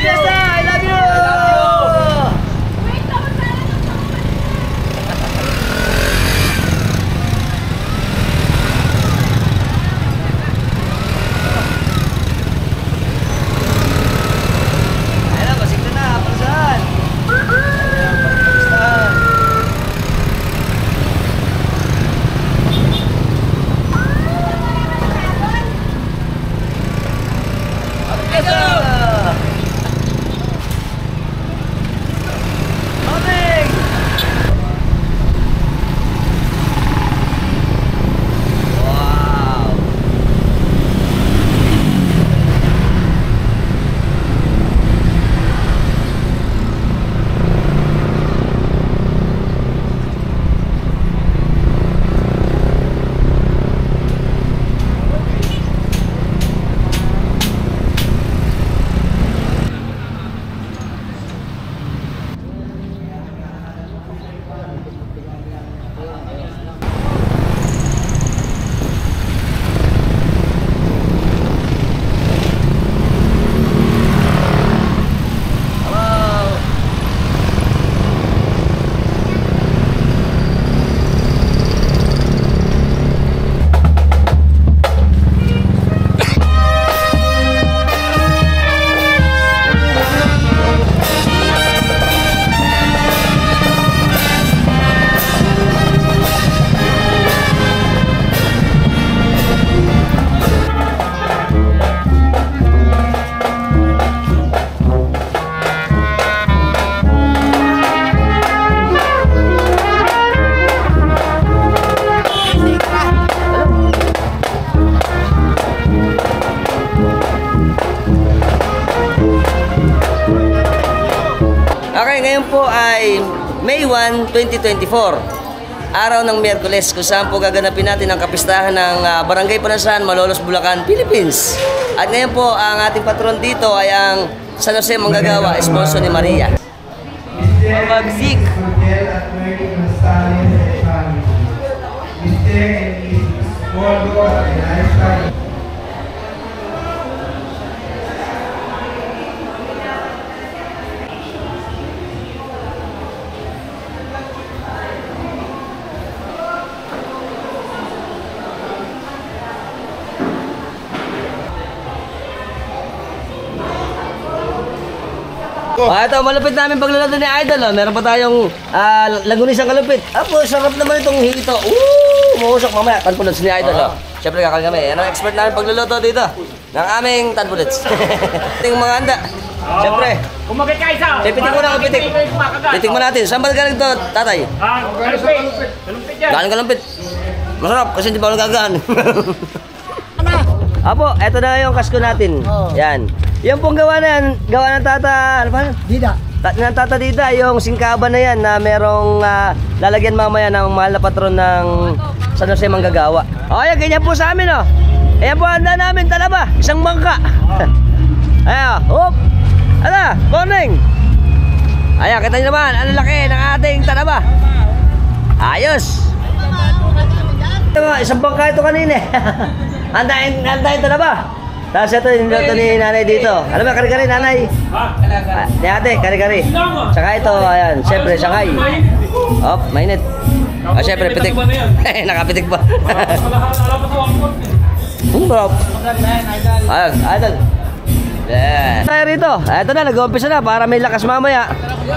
Fiesta! I love you! I love you! Okay, ngayon po ay May 1, 2024. Araw ng Miyerkules kung saan po gaganapin natin ang kapistahan ng Barangay Panasan, Malolos, Bulacan, Philippines. At ngayon po ang ating patron dito ay ang San Jose Manggagawa, esposo ni Maria. Magsik! Ito, malupit namin pagluluto ni Idol. Meron pa tayong lagunisang kalupit. Apo, sarap naman itong hito. Mausok mamaya. Tanpuluts ni Idol. Siyempre kakain kami. Yan ang expert namin pagluluto dito ng aming tanpuluts. Ito yung mga handa. Siyempre. Kumagay ka isa. Pitik mo na, pitik. Pitik mo natin. Saan ba galing ito, tatay? Kalumpit. Kalumpit yan. Galing kalumpit. Masarap kasi hindi pa ako nagagaan. Apo, eto na yung kasko natin. Yan. Yung pong gawa na yan, gawa ng tata, ano ba? Dida. Ng tata Dida, yung singkaban na yan na merong lalagyan mamaya ng mahal na patron ng San Jose Manggagawa. O, yan, ganyan po sa amin, o. Ayan po, handa namin, talaba, isang bangka. Ayan, hop. Ano, morning. Ayan, kita nyo naman, ano laki ng ating talaba. Ayos. Ito, isang bangka ito kanina. Handain talaba. Tapos ito yung niluto ni nanay dito. Alam mo, kari-kari nanay. Ni ate, kari-kari. Tsaka ito, ayan, siyempre, Shanghai. Hop, mainit. Siyempre, pitik. Nakapitik pa. Bro. Ayan, idol. Yeah. Tayo rito. Ito na, nag-umpisa na para may lakas mamaya.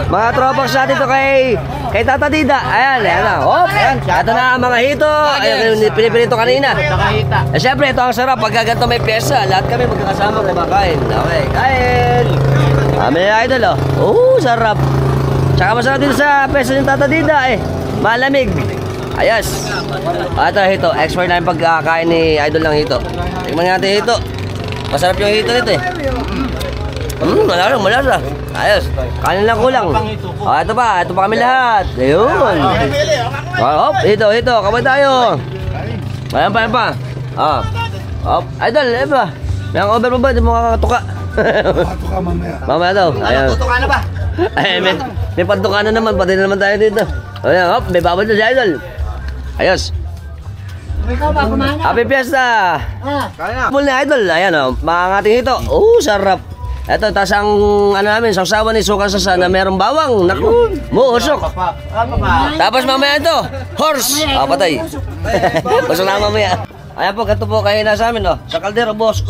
Mga tropax natin ito kay Tata Dida. Ayan, ayan na. Hop, ayan. Ito na ang mga hito. Ayan, pinipinito kanina. Siyempre, ito ang sarap. Pagka ganito may pyesa, lahat kami magkakasama kumakain. Okay, kain. May idol, oh. Sarap. Tsaka masarap dito sa pyesa ng Tata Dida, malamig. Ayos. Ito, hito. Expert na yung pagkakain ni idol ng hito. Tingnan natin hito. Masarap yung hito nito, malasa. Ayos. Kanin lang kulang. Ito pa kami lahat. Ayun. Hop, hito. Kamay tayo. Ayan pa. Hop. Idol, ba? May ang over mo ba? Hindi mo kakatuka. Kakatuka mamaya. Mamaya daw. Ayan. Tutuka na ba? Ay, may pantuka na naman. Pati na naman tayo dito. Ayan, hop. May babad na si idol. Ayos. Ikaw ba kumain na? Happy Fiesta! Kaya. Full na idol. Ayan, mga ating hito. Sarap. Eto, tas ang ano namin, sausawan ni Suka Sasa na merong bawang. Naku, muusok. Tapos mamaya ito, horse. Patay. Basta na mamaya. Ayan po, ganito po kayo na sa amin, oh. Sa kaldero, boss.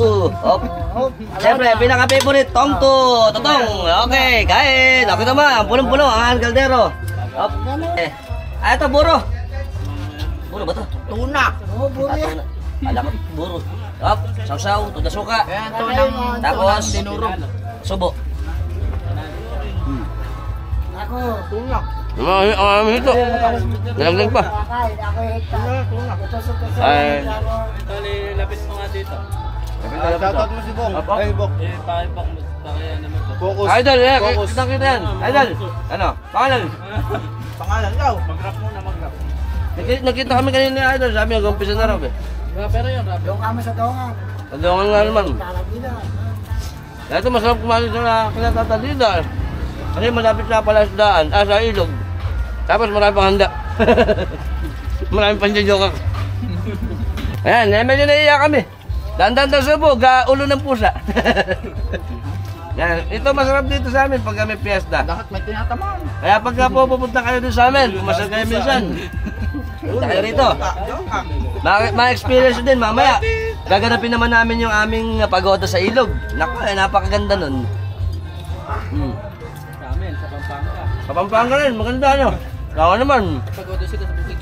Siyempre, pinaka-favorite, tongto. Totong. Okay, kain. Okay naman, punong-puno ang kaldero. Ito, buro. Buro ba ito? Tuna. Buro yan. Alam ko, buro. Sausaw, tuda suka. Tapos, subo. Ako. Tuna. Ito. Nalaglag pa. Ako hekta. Tusok-tusok. Ay. Lapit mo nga dito. Shoutout mo si Bok. Ay, Bok. Pakibak mo. Kaya naman to. Focus. Idol, kita yan. Idol. Ano? Pangalan. Pangalan daw. Mag-rap muna, mag-rap. Nakita kami kanina ni Idol. Sabi niya, gumpisa na raw eh. Pero yun, rap. Yung kama sa dongan. Tadungan nga naman. Talagina. Ito masarap kumain sa kinatatalida. Kasi malapit na pala sa daan, sa ilog. Tapos marami pang handa. Marami pang jajokak. Ayan, medyo naiiyak kami. Dandan subo, ulo ng pusa. Yan, ito masarap dito sa amin pag kami piyesta. Dapat may tinatamaan. Kaya pagka pupunta kayo dito sa amin, pumasal kayo minsan. Punta kayo rito. Ma-experience din mamaya. Gaganapin naman namin yung aming pagoda sa ilog. Naku, napakaganda nun. Sa amin, sa Pampanga. Sa Pampanga rin, maganda ano. Kaya naman. Pagoda sila sa bukid.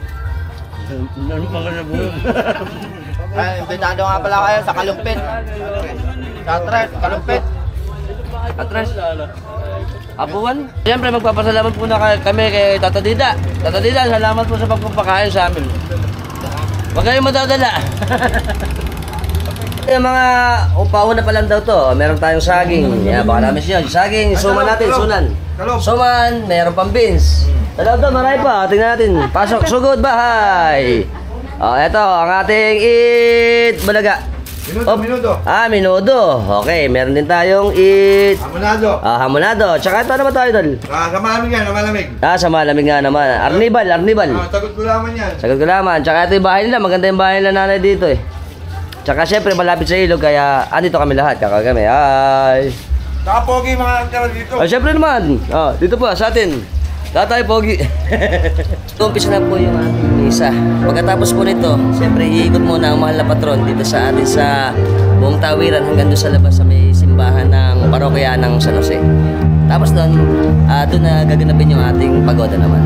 Maganda po. Ay, invitado nga pala kayo sa Kalumpit. Sa Tres, Kalumpit. Atras. Abuan. Siyempre magpapasalamat po na kami kay Tata Dida. Tata Dida, salamat po sa pagpapakain sa amin. Huwag kayong madadala. Yung mga upauna pa lang daw to. Meron tayong saging. Yeah, baka namin siya. Saging, suman natin, sunan. Suman, meron pang beans. Talaga, marami pa. Tingnan natin. Pasok, sugod, bahay. Eto, ang ating balaga. Minuto. Minuto. Okay, meron din tayong Hamonado. hamonado. Tsaka ito naman tayo, Idol. Sa malamig yan, malamig. Sa malamig nga naman. Arnibal. Tagot ko lamang yan. Sagot ko naman. Tsaka ito yung bahay nila. Maganda yung bahay nila nanay dito eh. Tsaka syempre malapit sa ilog kaya andito kami lahat. Kami. Hi. Nakapogi mga kara dito. Syempre naman. Dito po sa atin. Tatay Pogi. Umpisa na po yung ating misa. Pagkatapos po nito, syempre iikot muna ang mahal na patron dito sa atin sa buong tawiran hanggang doon sa labas sa may simbahan ng parokya ng San Jose. Tapos doon na gaganapin yung ating pagoda naman.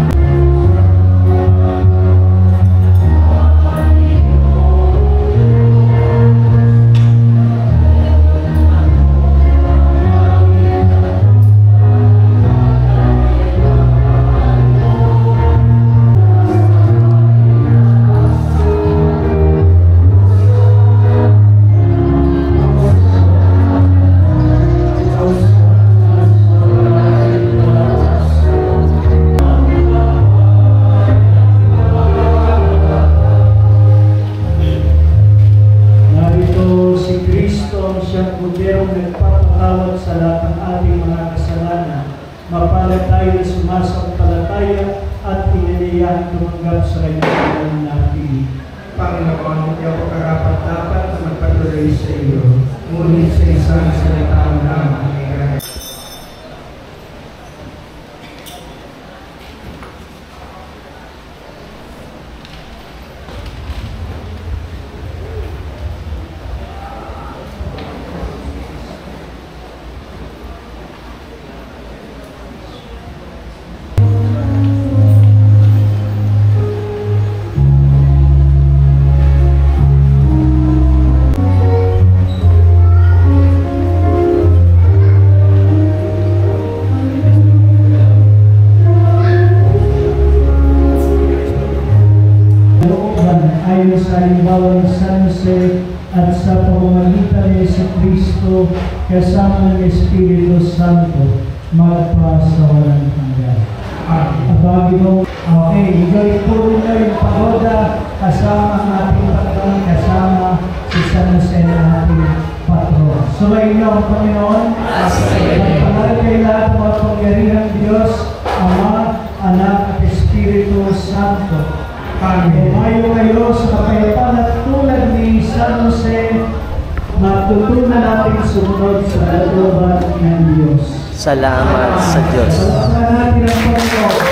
Mapalad tayo na sumasampalataya at pinilihan tumanggap sa kanyang natin. Panginoon, ikaw ang karapat-dapat na magpatuloy sa iyo. Ngunit sa isang salita lamang. Ayon sa halimbawa ng San Jose at sa pamamagitan ni Kristo kasama ng Espiritu Santo magpa sa walang hanggan. Abagi mo, okay, enjoy po rin yung pagoda kasama ang ating patron, kasama si San Jose na ating patron. Sumayin niyo ang Panginoon at pangalan kayo lahat ng mga pangyarihang Diyos, Ama, Anak at Espiritu Santo. Amen. Umayo kayo sa kapayapaan at tulad ni San Jose, matutunan natin sumunod sa kalooban ng Diyos. Salamat sa Diyos. Salamat natin ang Panginoon.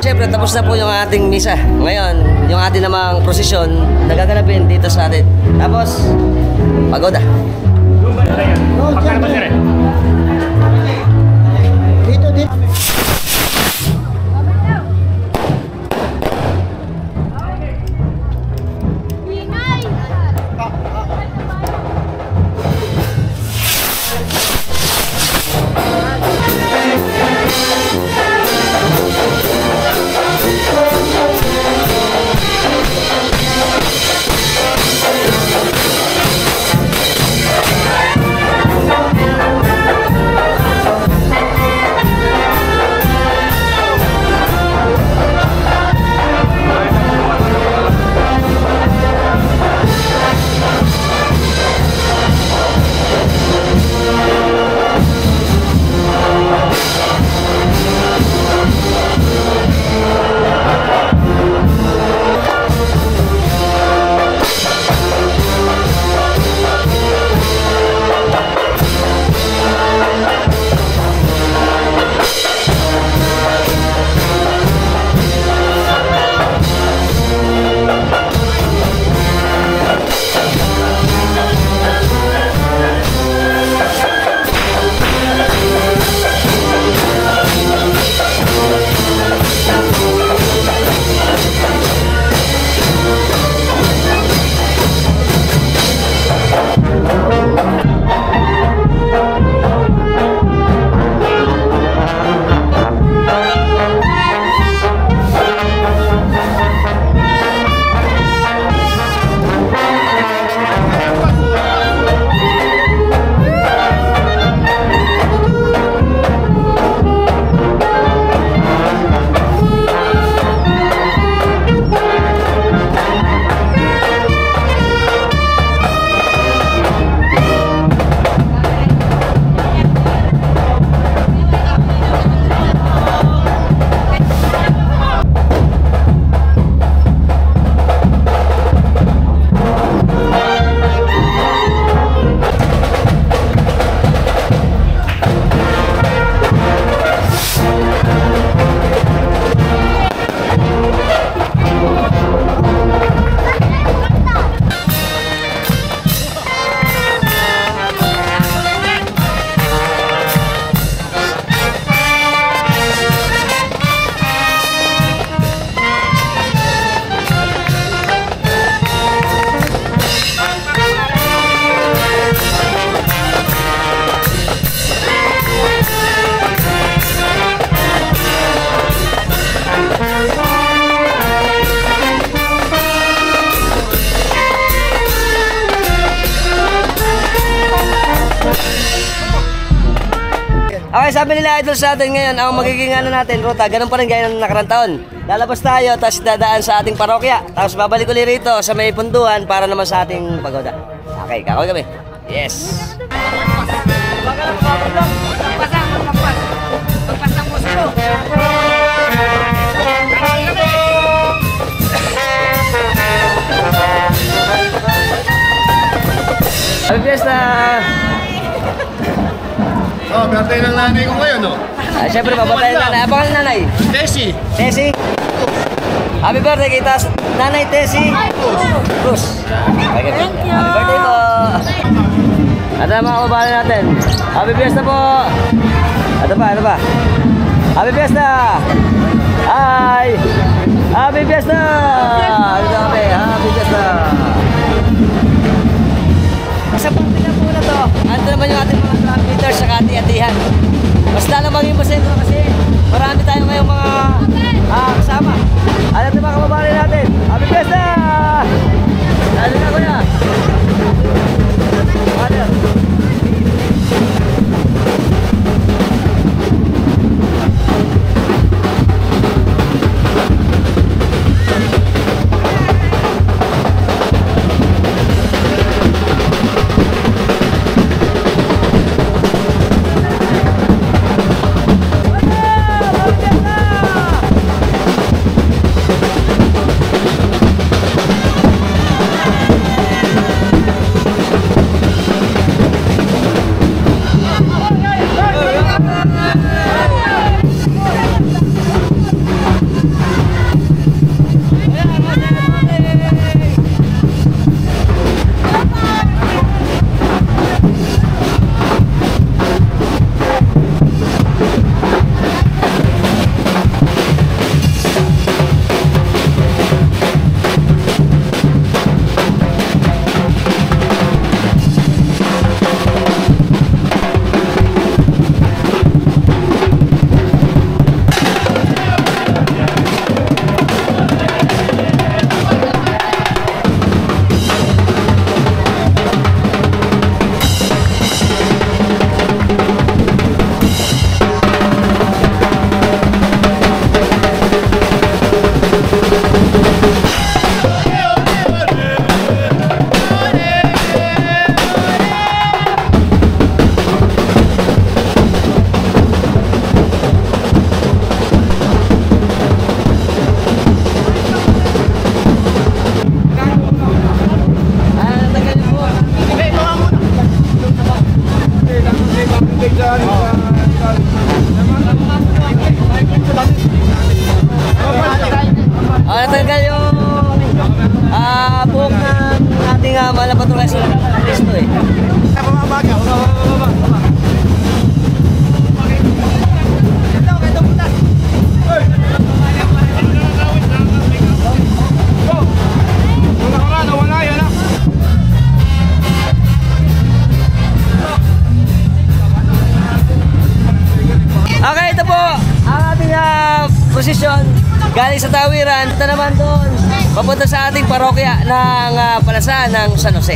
Siyempre, tapos na po yung ating misa. Ngayon, yung ating namang prosesyon nagaganapin dito sa atin. Tapos, pagoda. Okay, sabi nila idol sa atin ngayon, ang magiging ano natin, ruta, ganun pa rin gaya ng nakarang taon. Lalabas tayo, tapos dadaan sa ating parokya. Tapos babalik ulit rito sa may punduhan para naman sa ating pagoda. Okay, kakoy kami. Yes! Happy Fiesta! Oh, birthday ng nanay ko ngayon, no? Siyempre, babatayin nanay. Apa ka nanay? Tessie! Tessie? Happy birthday kita, Nanay Tessie Cruz. Thank you! Happy birthday po! Ano na mga kababayan natin? Happy Fiesta po! Ano pa? Happy Fiesta! Hi! Happy Fiesta! Happy Fiesta! Sa pagpila po na to, ando naman yung ating mga transmitters sa kati-atihan. Basta lang maging pasensya kasi marami tayong ngayong mga kasama. Alam na mga kababayan natin, Happy Fiesta! Lalo na kuya! Father! ating mahal na patron sa Kristo eh. Okay, ito po ang ating posisyon galing sa Tawiran. Ito naman doon, papunta sa ating parokya ng Palasan ng San Jose.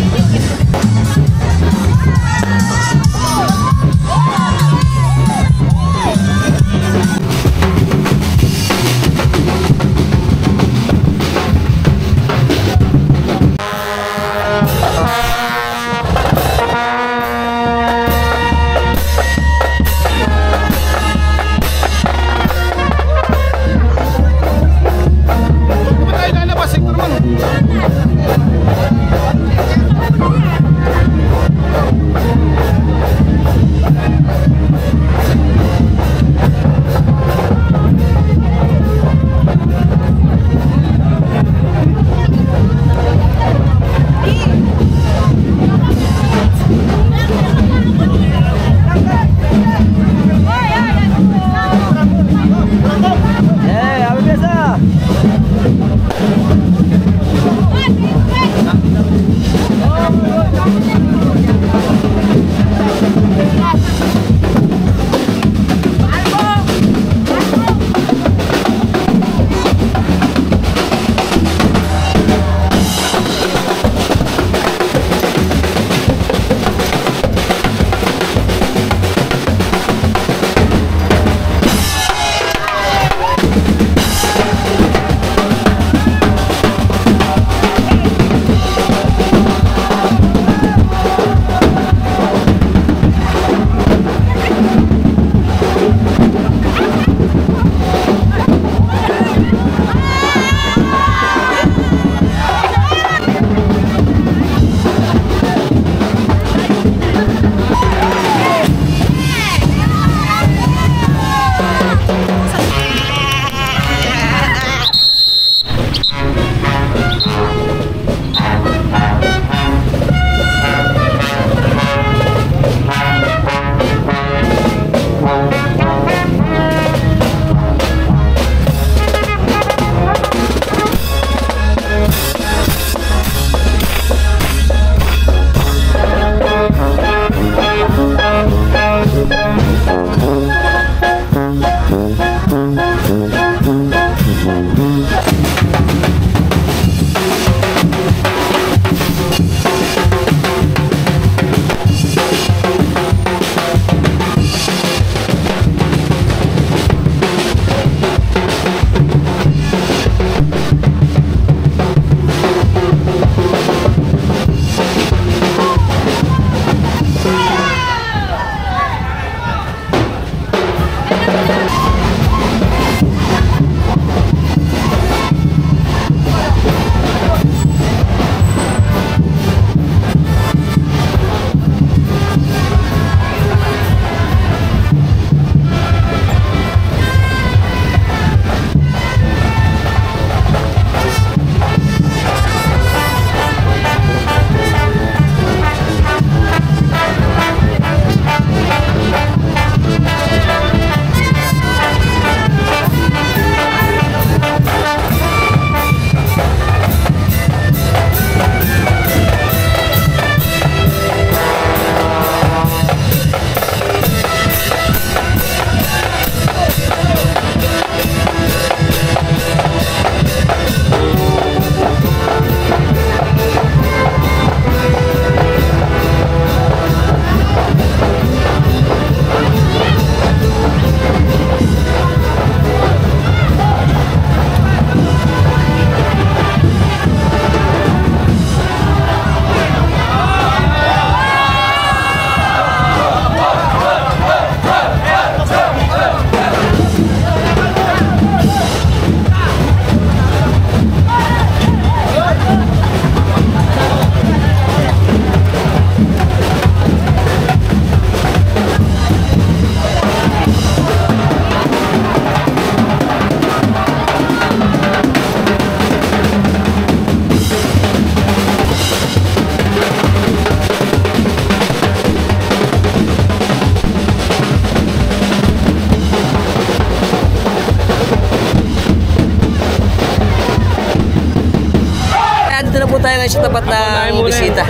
nandito na po tayo ngayon sa tapat ng bisita.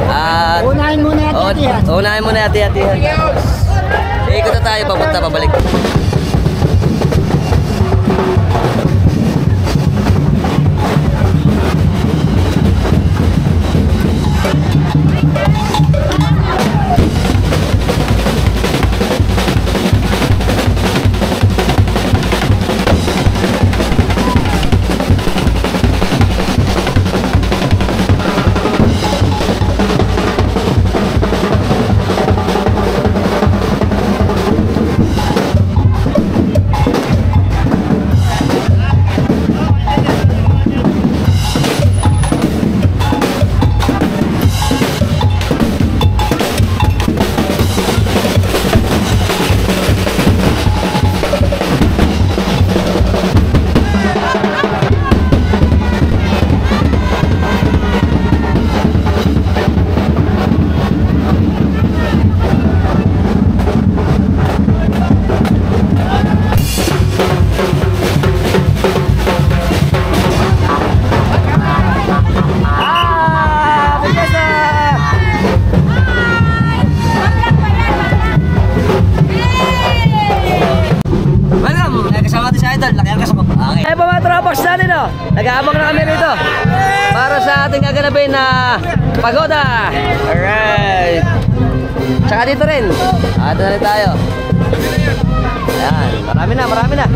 At Unahin muna yung titihan. unahin muna yung hati-hatihan. Ikot na tayo, papunta, pabalik. Nag-aabang na kami rito para sa ating gaganapin na pagoda. Alright. Tsaka dito rin. Ato na rin tayo. Ayan. Marami na.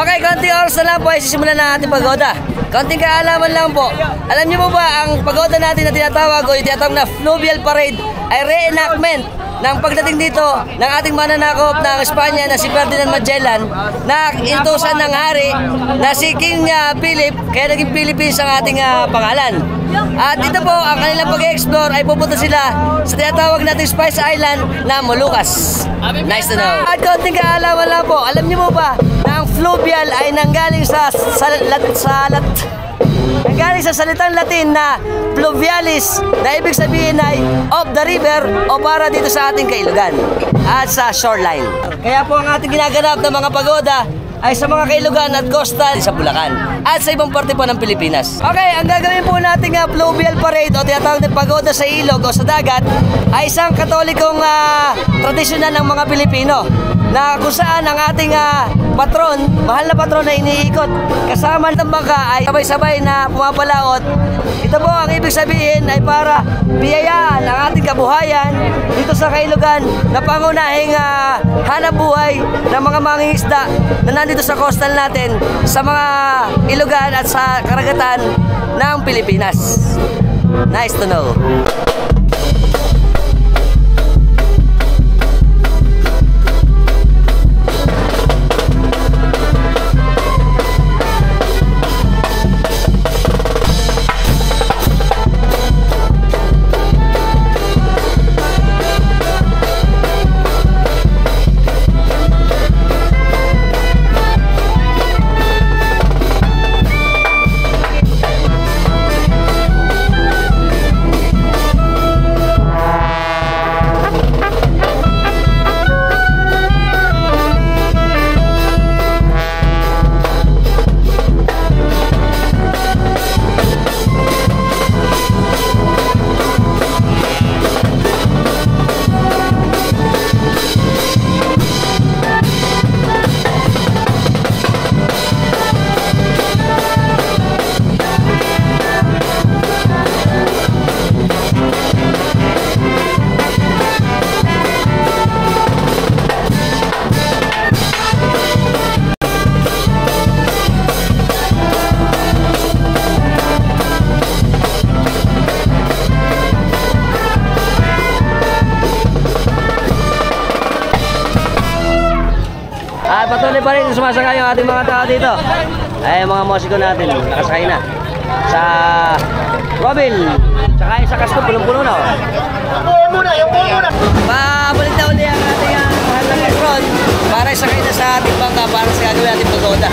Okay, konting oras na lang po ay sisimulan na ating pagoda. Konting kaalaman lang po. Alam niyo po ba ang pagoda natin na tinatawag o yung tinatawag na fluvial parade ay reenactment ng pagdating dito ng ating mananakop ng Espanya na si Ferdinand Magellan na inutusan ng hari na si King Philip, kaya naging Philippines ang ating pangalan. At dito po, ang kanilang pag-explore ay pupunta sila sa tinatawag nating Spice Island na Molucas. Nice to know. At konting kaalaman lang po, alam niyo po ba na ang fluvial ay nanggaling sa salitang Latin na fluvialis na ibig sabihin ay of the river o para dito sa ating kailugan at sa shoreline. Kaya po ang ating ginaganap ng mga pagoda ay sa mga kailugan at coastal sa Bulacan at sa ibang parte po ng Pilipinas. Okay, ang gagawin po nating fluvial parade o tinatawag na pagoda sa ilog o sa dagat ay isang katolikong tradisyonal ng mga Pilipino na kung saan ang ating patron, mahal na patron na iniikot kasama ng bangka ay sabay-sabay na pumapalaot. Ito po ang ibig sabihin ay para biyayaan ang ating kabuhayan dito sa kailugan na pangunahing hanap buhay ng mga mangingisda na nandito sa coastal natin sa mga ilugan at sa karagatan ng Pilipinas. Nice to know. At patuloy pa rin sumasakay yung ating mga tao dito. Ay, mga musiko natin, nakasakay na. Sa Robin, tsaka yung sa Castro, punong-puno na. Pabalik na uli ang ating mahal na patron para isakay na sa ating bangka para sa gagawin ating pagoda.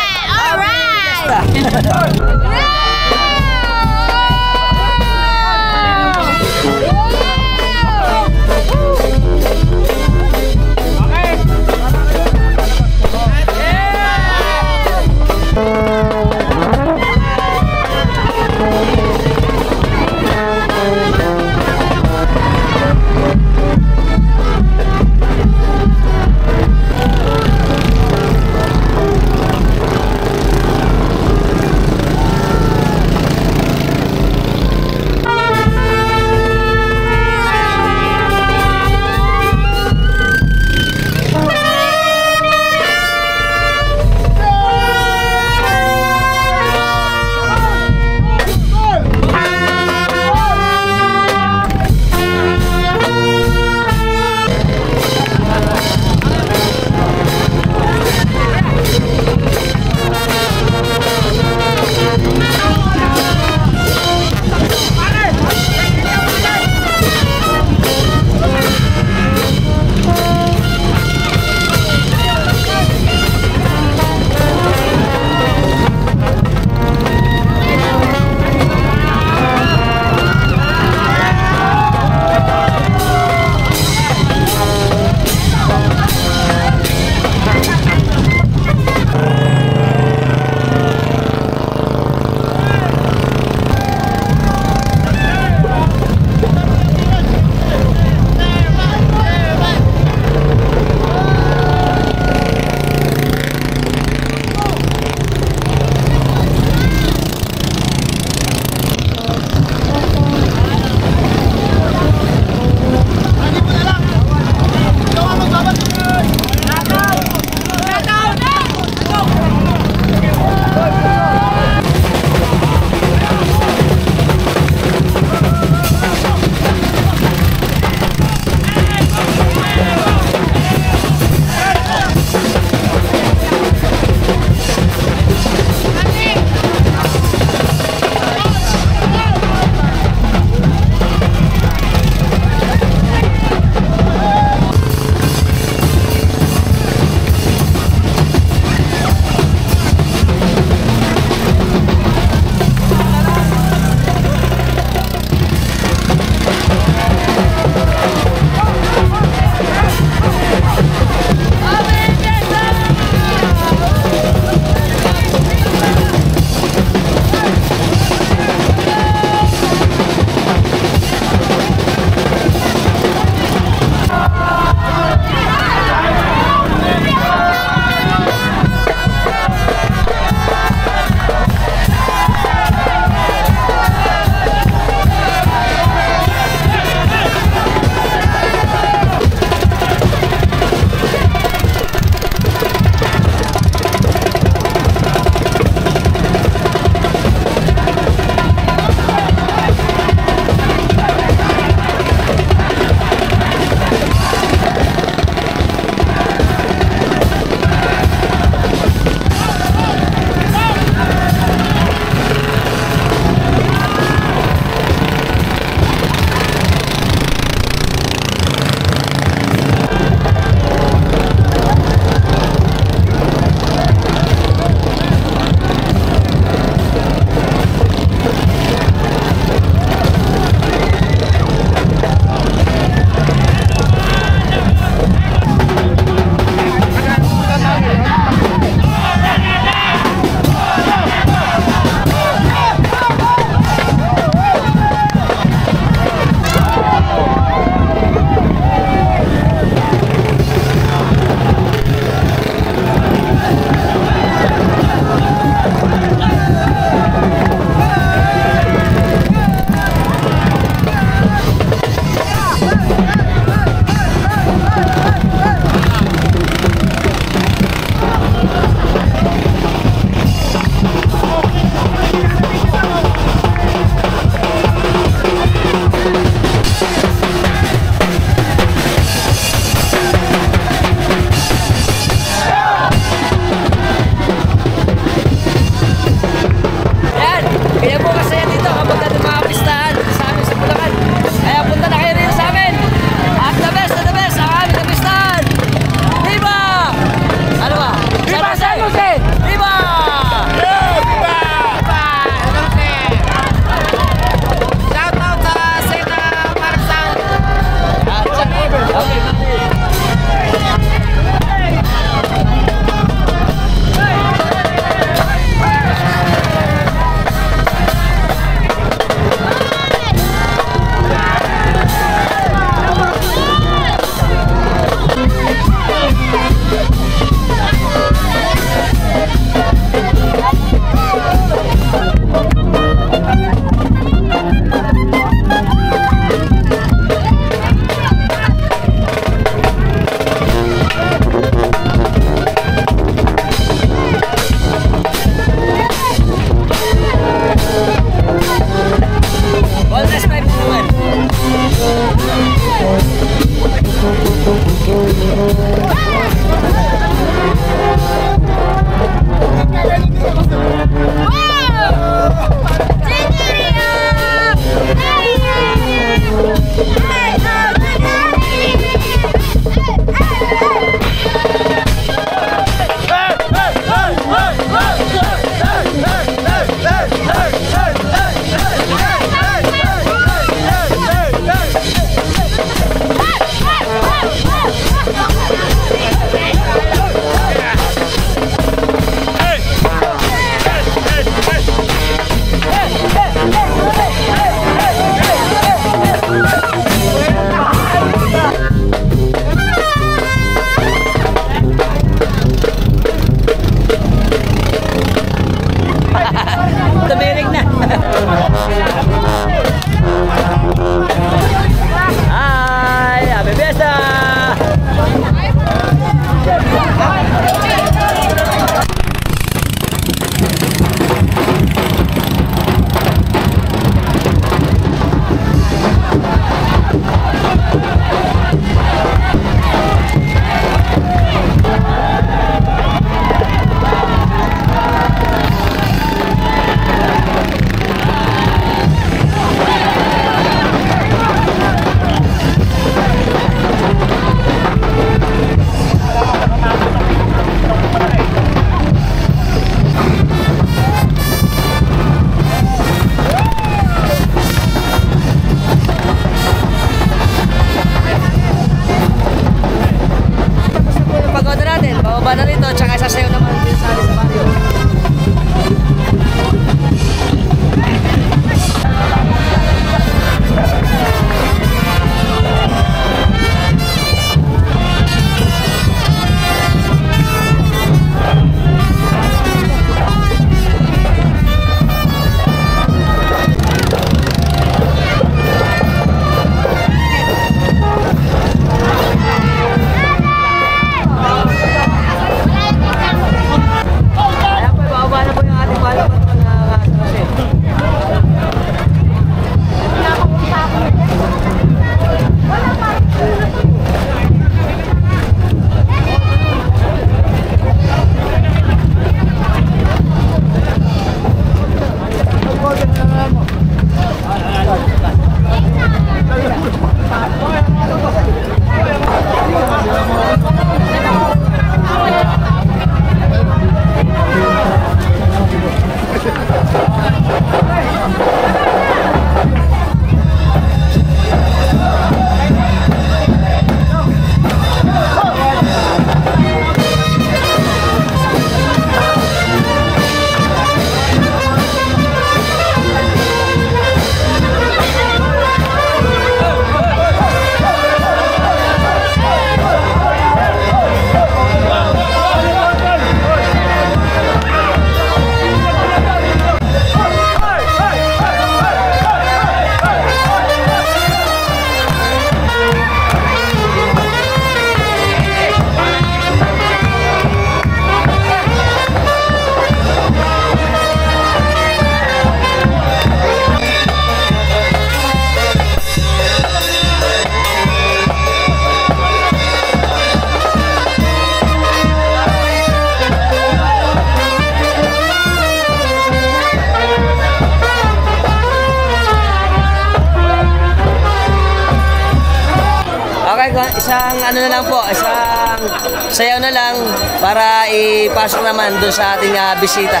isang ano na lang po, isang sayaw na lang para ipasok naman doon sa ating bisita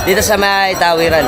dito sa may tawiran.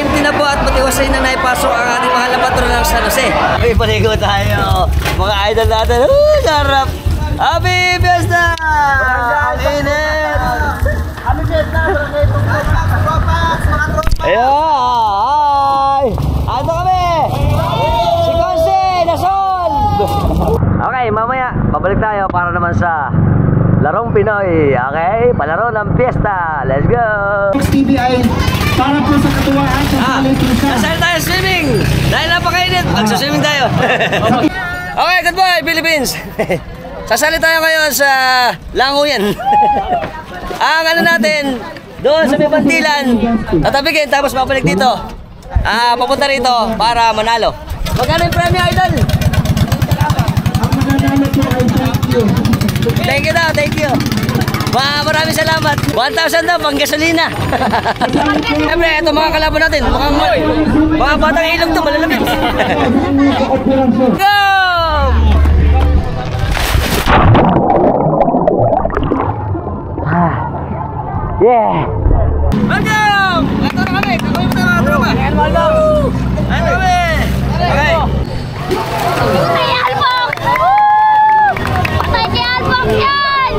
empty na po at matiwasay na naipasok ang ating mahal na patron ng San Jose. Okay, paligo tayo. Mga idol natin. Sarap! Happy Fiesta! Ang init! Happy Fiesta! Ayun! Ano kami? Si Conce! Nasolve! Okay, mamaya, babalik tayo para naman sa Larong Pinoy. Okay? Palaro ng Fiesta. Let's go! TBI para po sa katuwaan sa Nasaan tayo swimming? Dahil napakainit, magsaswimming tayo. Okay, goodbye Philippines! Sasali tayo ngayon sa Languyan. Ang ano natin, doon sa may bantilan, tatabigin tapos babalik dito. Papunta rito para manalo. Magkano yung premyo, idol? Ang mananalo po ay Thank you daw, thank you. Maraming salamat. 1,000 daw, pang gasolina. Siyempre, ito mga kalaban natin. Mga batang ilog to, malalapit. Go! Yeah! Welcome! Ito na kami. Kakuhin mo tayo mga tropa. Ito kami. Okay. Patay albok! Patay si albok yan!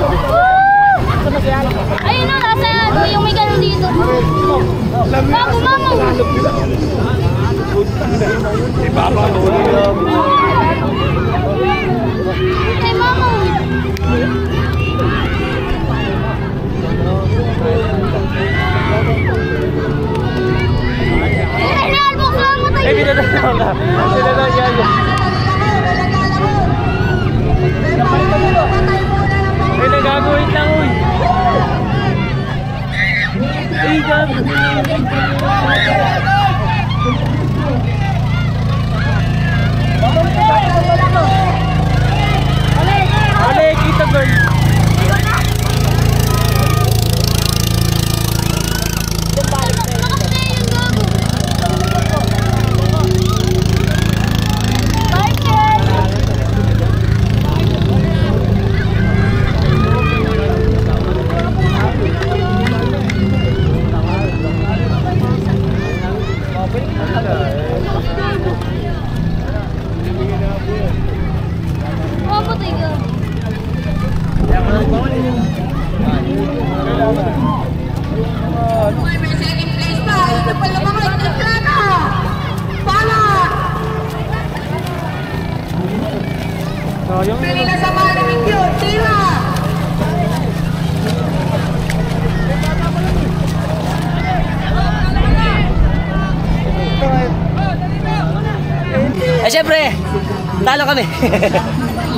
Ayun na, nasa yung may ganun dito. Bago mama! Ay mama! Ay, albok na! Matay! May nagagawin lang, uy. Ale, kita girl. Oh, patay ka. Siyempre, talo kami.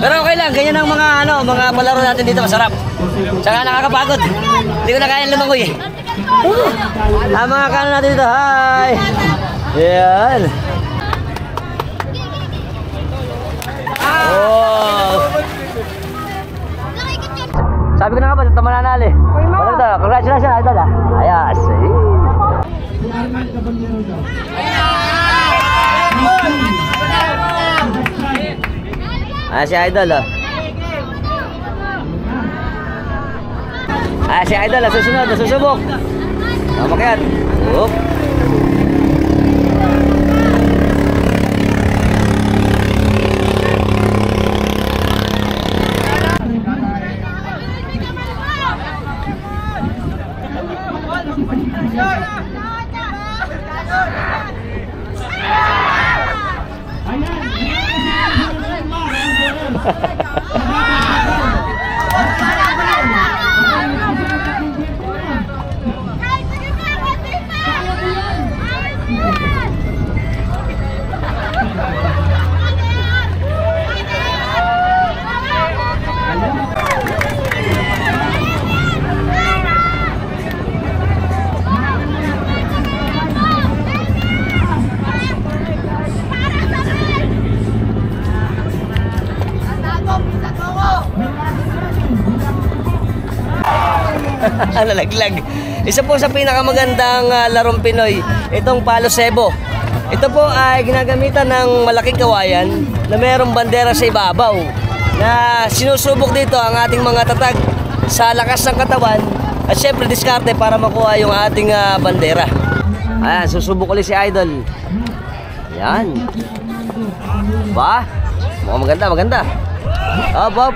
Pero okay lang, ganyan ang mga palaro natin dito, masarap. Tsaka nakakapagod. Hindi ko na kaya lumangoy eh. Ang mga kano natin dito, hi! Yan. Oh. Sabi ko na nga ba, ito mananali. Ano ito? Congratulations, idol ah. Ayas. Si idol oh. Si idol susunod, susubok. Makyat. Oop. Nalaglag. Isa po sa pinakamagandang larong Pinoy, itong Palo Sebo. Ito po ay ginagamitan ng malaking kawayan na mayroong bandera sa ibabaw na sinusubok dito ang ating mga tatag sa lakas ng katawan at syempre diskarte para makuha yung ating bandera. Ayan, susubok ulit si Idol. Ayan. Ba? Mukhang maganda, maganda. Hop, hop.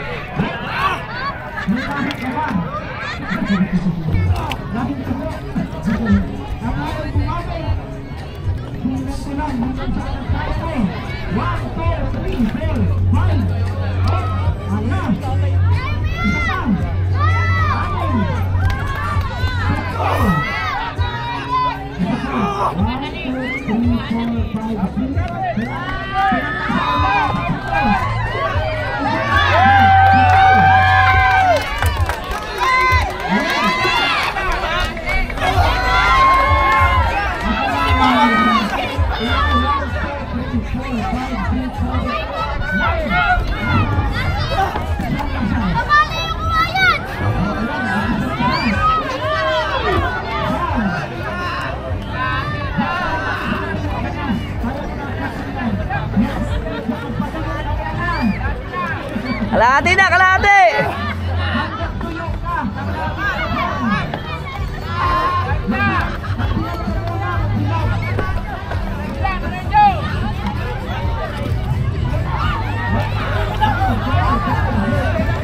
Kalahati na, kalahati!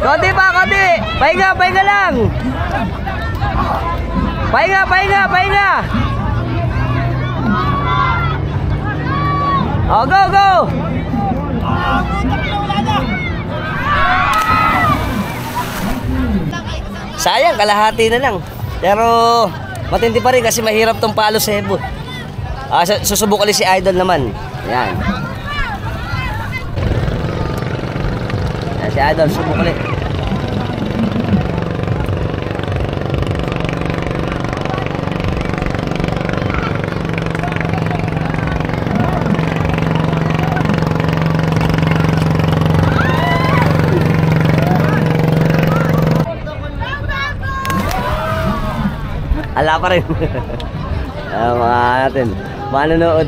Konti pa, konti! Pahinga, pahinga lang! Pahinga, pahinga, pahinga! Oh, go, go! Sayang, kalahati na lang. Pero matindi pa rin kasi mahirap tong palo sebo. Susubok ulit si Idol naman. Ayan. Ayan si Idol, subok ulit. Ala pa rin. Mga natin, manonood.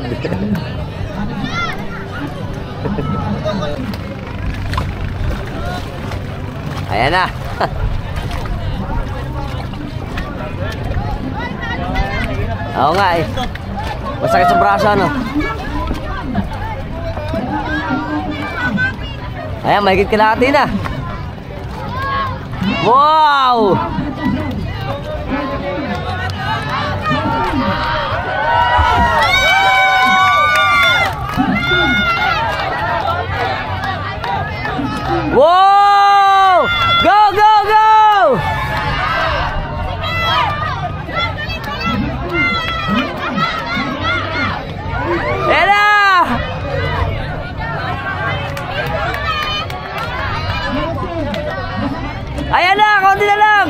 Ayan na. Oo nga eh. Masakit sa braso ano. Ayan, mahigit kalahati na. Wow! Wow! Go, go, go! Ayan na! Ayan na! Konti na lang!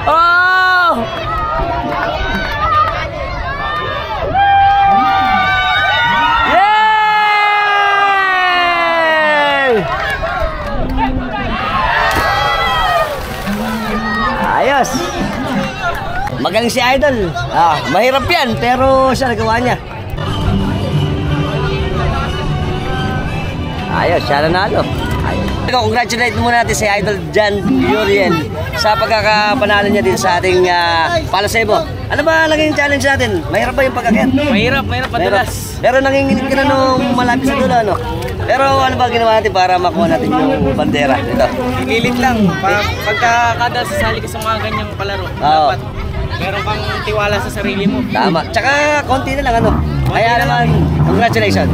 Oh! Yay! Ayos. Magaling si Idol. Mahirap yan pero siya nagawa niya. Ayos, siya nanalo. Congratulate muna natin si Idol John Uriel sa pagkakapanalo niya din sa ating palo sebo. Ano ba naging challenge natin? Mahirap ba yung pagkakit? Mahirap madalas. Pero nanginginig ka na nung malapit sa dulo, ano? Pero ano ba ginawa natin para makuha natin yung bandera? Ito. Pilit lang. Pagka kada sasali ka sa mga ganyang palaro, dapat meron kang tiwala sa sarili mo. Tama. Tsaka konti na lang ano. Kaya naman, congratulations.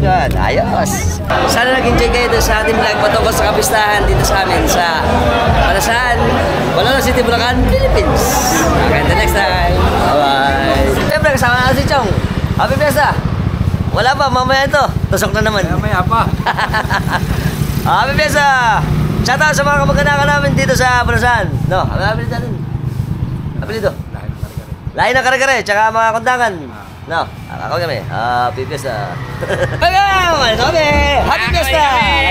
Good. Ayos. Sana nag-enjoy kayo doon sa ating vlog patungkol sa kapistahan dito sa amin sa Palasan, Balolo City, Bulacan, Philippines. Okay, until next time. Bye-bye. Siyempre, kasama na si Chong. Happy Fiesta. Wala pa, mamaya ito. Tusok na naman. Mamaya pa. Happy Fiesta. Shout out sa mga kamag-anakan namin dito sa Palasan. No, happy dito. Happy dito. Lain na kare-kare, tsaka mga kondangan. No, kakawin kami. Happy Fiesta. Welcome! Kami! Happy Fiesta!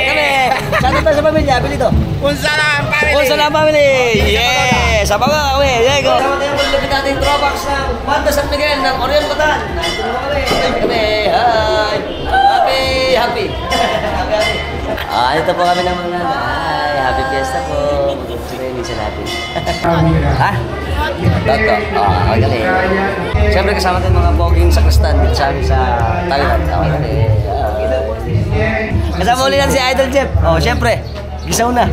Kami! Saan tayo sa pamilya? Pilito. Unsalam family! Unsalam family! Yes! Sa mga kami! There you go! Kasama tayo yung lapit natin Tropax ng Banda San Miguel ng Orion Bataan. Kami! Hi! Happy! Happy! Ito po kami ng mga nanay. Happy Fiesta po. Minsan natin. Ha? Toto. Okay kami. Siyempre kasama tayo mga boging sakristan dito sa amin sa Tawiran. Okay kami. Kasama ulit natin si Idol Jeff. Siyempre. Gisaw na.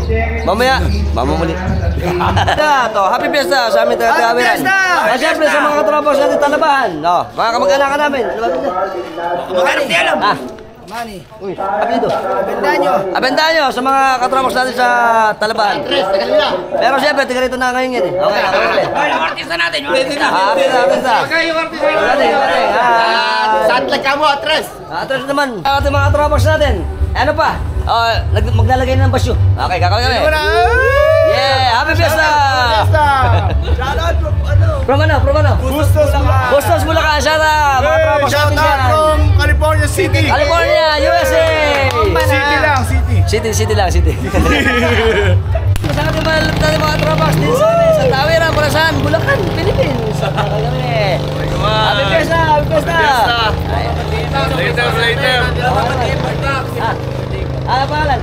Mamaya, mamamuli. Ito, Happy Fiesta sa amin Tawiran. Siyempre sa mga katropa sa ating Talabahan. Mga kamag-anakan namin. Maghanap di alam! Mani. Uy, apelido. Abendaño sa mga katropa natin sa Talabahan. Pero siyempre, tiga rito na ngayon yan eh. Okay, okay. Yung artista natin, yung artista! Artista. Okay, yung artista Galing. Saan ka mo, Atres? Atras naman. Ating mga tropax natin. Ano pa? Maglalagay ng basyo. Okay, kakawin kami. Yeah! Happy Fiesta! Shoutout From ano? Bustos Bulacan. Shout out! Mga tropax natin dyan. from California City. California, USA! City lang. Sa ating mga tropax din sa amin, sa Tawiran, Bulacan, Bulacan, Philippines. Kakawin kami. Happy Fiesta! Later. Ano pangalan?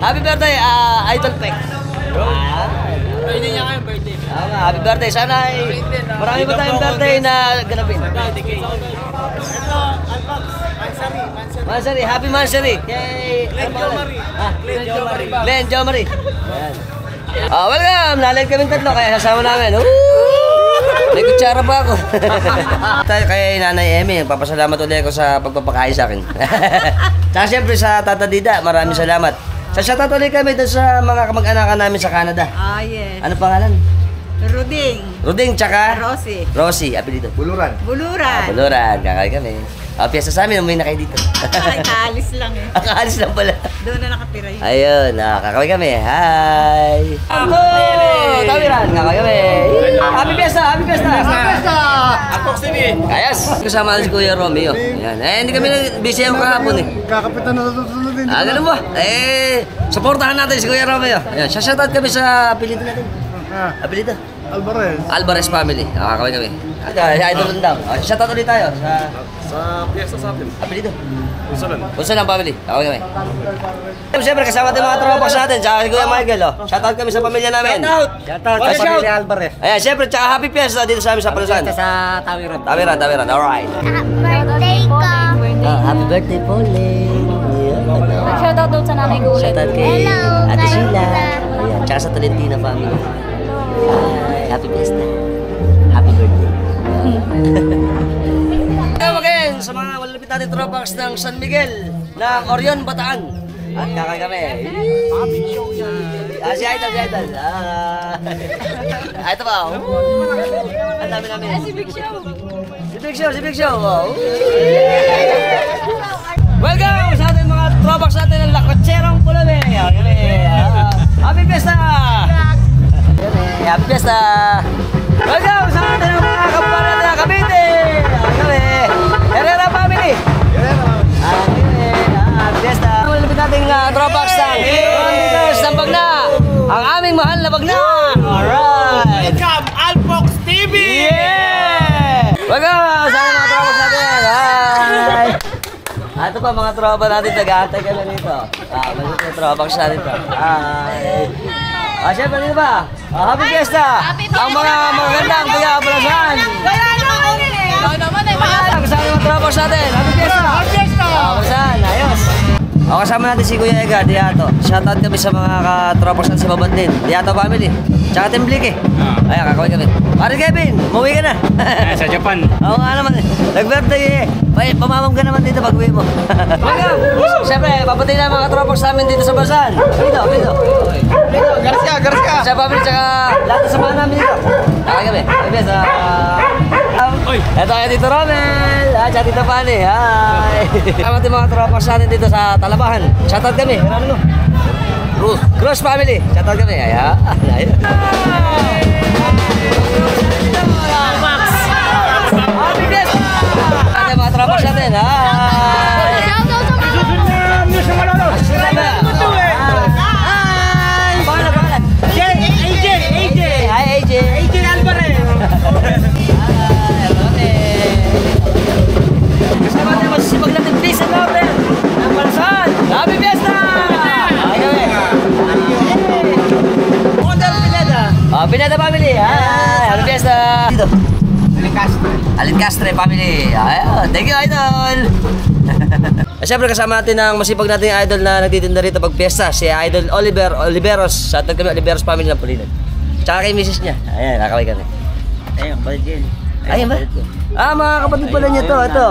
Happy birthday, Idol Pex. Birthday niya ngayon, birthday. Happy birthday. Sana ay marami pa tayong birthday na ganapin. Mansari, happy Mansari. Yay! Glenn Jo Marie. Welcome! Nalag kaming tatlo kaya sasama namin. May kutsara pa ako. Kay Nanay Emmy, papasalamat ulit ako sa pagpapakain sa akin. Tsaka siyempre sa Tata Dida, maraming salamat. Sa ulit kami doon sa mga kamag-anakan namin sa Canada. Yes. Ano pangalan? Ruding, tsaka? Rosie. Apelido. Buluran. Buluran, kakay kami. Piyesta sa amin, umuwi na kayo dito. Ay, kaalis lang eh. Kaalis lang pala. Doon na nakatira yun. Ayun, kakawin kami. Hi! Tawiran, kakawin kami. Happy Fiesta! Apok TV! Kayas! Kasama natin si Kuya Romeo. Yan. Hindi kami busy yung kahapon eh. Kakapitan na natutunan din. Ganun ba? Supportahan natin si Kuya Romeo. Ayan, shoutout kami sa apelido natin. Apelido? Alvarez family. Kakawin kami. Idol daw. Shoutout ulit tayo Sa piyesta sa atin. apelido. Unsalan family. Kakawin kami. Siyempre kasama natin mga tropa sa atin. Tsaka si Kuya Michael. Shoutout kami sa pamilya namin. Shoutout sa pamilya Alvarez. Ayan, siyempre, tsaka happy fiesta dito sa amin sa Palasan. Sa Tawiran. Tawiran. Alright. Birthday ka. Happy birthday, Pauline. Shoutout daw sa nanay ko ulit. Shoutout kay Hello, Ate kayo Sheila. pala. Ayan, tsaka sa Tolentino family. Happy fiesta. Happy birthday. Welcome again sa mga malapit natin tropax ng San Miguel ng Orion Bataan. At kakay kami. Si Idol. Ito ba? Ang dami namin. Si Big Show. Welcome sa ating mga tropax natin ng Lakotserong Pulame. Happy Fiesta! Happy Fiesta! Welcome sa atin ng mga kapatid natin ng Cavite! Herrera family! Happy Fiesta! Malapit nating tropax ng Ronditas ng Bagna! Ang aming mahal na Bagna! Alright! Welcome, Alpox TV! Yeah! Welcome sa ating mga tropax natin! Hi! Ito pa mga tropa natin, nag-aantay ka na nito. Malit yung tropax natin to. Hi! Siyempre, dito ba? Happy Fiesta! Ang mga magandang taga-Palasan! Wala naman eh. Kasama yung tropax natin! Happy Fiesta! Palasan, ayos! Kasama natin si Kuya Ega, Diato. Shoutout kami sa mga katropax natin sa Babandin. Diato family. Tsaka Timbliki. Ayan, kakawin kami. Pare Kevin, umuwi ka na. Sa Japan. Oo nga naman eh. Nag-birthday eh. Pamamam ka naman dito pag-uwi mo. Welcome! Siyempre, papatay na mga tropax namin dito sa Basan. Pito. Garcia! Sa family, tsaka lahat na samahan namin dito. Kakawin kami. Sa... Ito kaya Tito Romel. Tsaka Tito Pani. Hi! Kama natin mga tropax natin dito sa Talabahan. Shoutout kami. Ano? Cruz family. Shoutout kami. Ayan. Happy Fiesta! Ate mga tropas natin, hi! Shout out sa mga Pangalan. Hi, AJ. Kasama natin masisipag natin please and love them. Ang Malasan. Happy Fiesta! Ay kami. Hotel Pineda. Pineda family. Hi, Happy Fiesta. Dito. Alincastre family. Ayun, thank you, idol. Siyempre kasama natin ang masipag nating idol na nagtitinda rito pag fiesta, si Idol Oliveros. Sa atin kami Oliveros family ng Pulilan. Tsaka kay misis niya. Ayan, nakakaway kami. Ayun, kapatid yun. Ayan ba? Mga kapatid pala niya to, ito.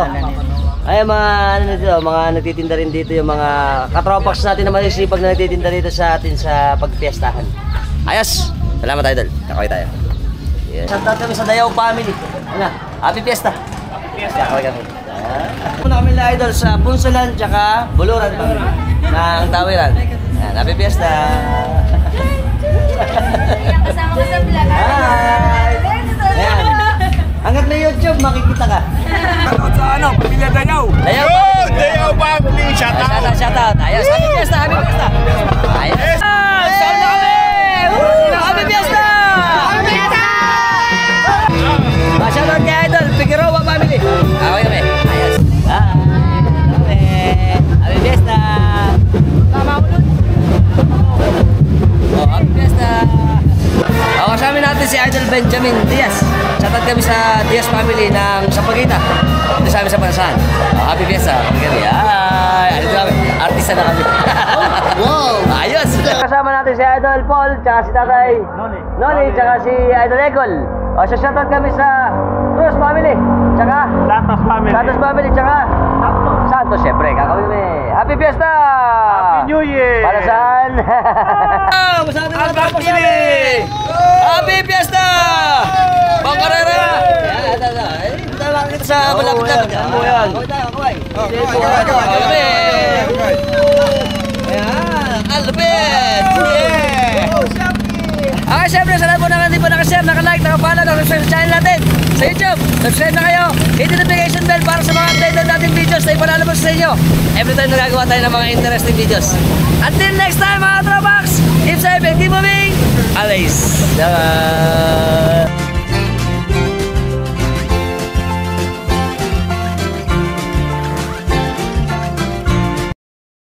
Ayan, mga nagtitinda rin dito, yung mga katropax natin na masisipag na nagtitinda dito sa atin sa pagpiestahan. Ayos! Salamat, idol. Kakaway tayo. Yes. Shoutout kami sa Dayaw family. Ano? Happy Fiesta! Kakaway kami. Muna kami na idol sa Punsalan tsaka Buluran family ng Tawiran. Ayan, Happy Fiesta! kasama ko sa vlog. Hi! Ayan. Hanggat na YouTube, makikita ka. Sa ano? Pamilya Dayaw. Dayaw family! Dayaw family. Shout out. Shout out! Ayos! Happy Fiesta! Happy Fiesta! Ayos! Saan na kami? Happy Fiesta! Happy Fiesta! Shout out kay Idol Figueroa family. Ako kami. Ayos. Happy Fiesta. Happy Fiesta. Kasama natin si Idol Benjamin Diaz. Shout out kami sa Diaz family ng Sampaguita. Ito sa amin sa Panasan. Happy Fiesta. Kami. Ay, artista na kami. Wow. Ayos. Kasama natin si Idol Paul, tsaka si Tatay Noli, tsaka si Idol Egol. Shout out kami sa Cruz family, tsaka Santos family, tsaka Santos, syempre, kakawin kami. Happy Fiesta! Happy New Year! Para saan? Masama natin mga tapos kami! Happy Fiesta! Pangkarera! Yan, ito lang kita sa malapit-lapit. Ano yan? Kaway. Ayan, alphabet! Okay, syempre, sa lahat po na hindi po nakashare, nakalike, nakapollow, nakasubscribe sa channel natin sa YouTube. Subscribe na kayo. Hit the notification bell para sa mga updated nating videos na ipanalabas sa inyo. Every time nagagawa tayo ng mga interesting videos. Until next time, mga Tropax, keep safe and keep moving. Always.